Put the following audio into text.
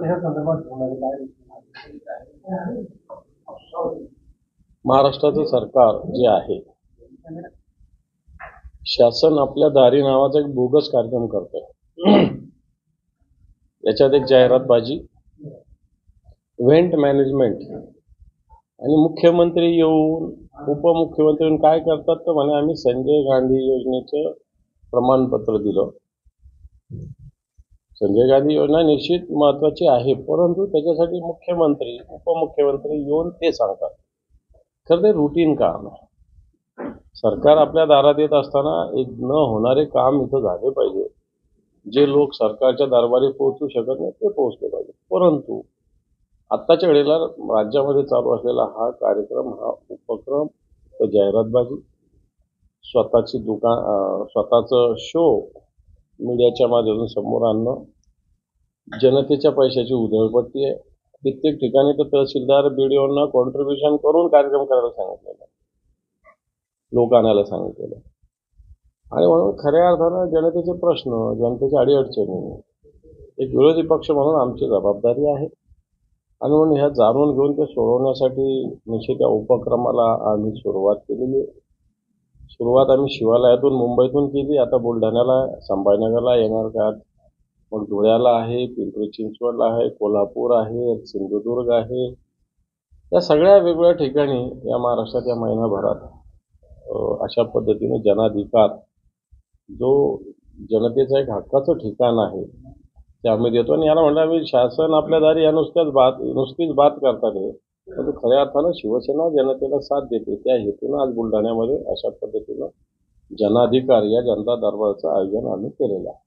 ह्या संदर्भात महाराष्ट्राचं सरकार जे आहे, शासन आपल्या दारी नावाचा एक बोगस कार्यक्रम करतोय. याच्यात एक जाहिरातबाजी, इव्हेंट मॅनेजमेंट आणि मुख्यमंत्री येऊन उपमुख्यमंत्री येऊन काय करतात तर म्हणे आम्ही संजय गांधी योजनेचं प्रमाणपत्र दिलं. संजय गांधी योजना निश्चित महत्वाची आहे, परंतु त्याच्यासाठी मुख्यमंत्री उपमुख्यमंत्री येऊन ते सांगतात. खरं ते रुटीन काम आहे. सरकार आपल्या दारात येत असताना एक न होणारे काम इथं झाले पाहिजे. जे लोक सरकारच्या दरबारी पोहोचू शकत नाही ते पोहोचले पाहिजे. परंतु आत्ताच्या वेळेला राज्यामध्ये चालू असलेला हा कार्यक्रम, हा उपक्रम, तो जाहिरातबाजी, स्वतःची स्वतःचं शो मीडियाच्या माध्यमातून समोर आणणं, जनतेच्या पैशाची उधळपट्टी आहे. कित्येक ठिकाणी तर तहसीलदार बीडीओंना कॉन्ट्रीब्युशन करून कार्यक्रम करायला सांगितलेलं, लोक आणायला सांगितलेलं. आणि म्हणून खऱ्या अर्थानं जनतेचे प्रश्न, जनतेच्या अडीअडचणी एक विरोधी पक्ष म्हणून आमची जबाबदारी आहे. आणि म्हणून ह्या जाणून घेऊन ते सोडवण्यासाठी निश्चित या उपक्रमाला आम्ही सुरुवात केलेली आहे. सुरुवात आम्ही शिवालयातून मुंबईतून केली. आता बुलढाण्याला, संभाजीनगरला येणार काळात मग धुळ्याला आहे, पिंपरी चिंचवडला आहे, कोल्हापूर आहे, सिंधुदुर्ग आहे. या सगळ्या वेगवेगळ्या ठिकाणी या महाराष्ट्रात या महिनाभरात अशा पद्धतीने जनाधिकार, जो जनतेचं एक हक्काचं ठिकाण आहे, ते आम्ही देतो. आणि याला म्हणलं आम्ही शासन आपल्या दारी या नुसतीच बात करतात हे, परंतु खऱ्या अर्थानं शिवसेना जनतेला साथ देते. त्या हेतूनं आज बुलढाण्यामध्ये अशा पद्धतीनं जनाधिकार या जनता दरबाराचं आयोजन आम्ही केलेलं आहे.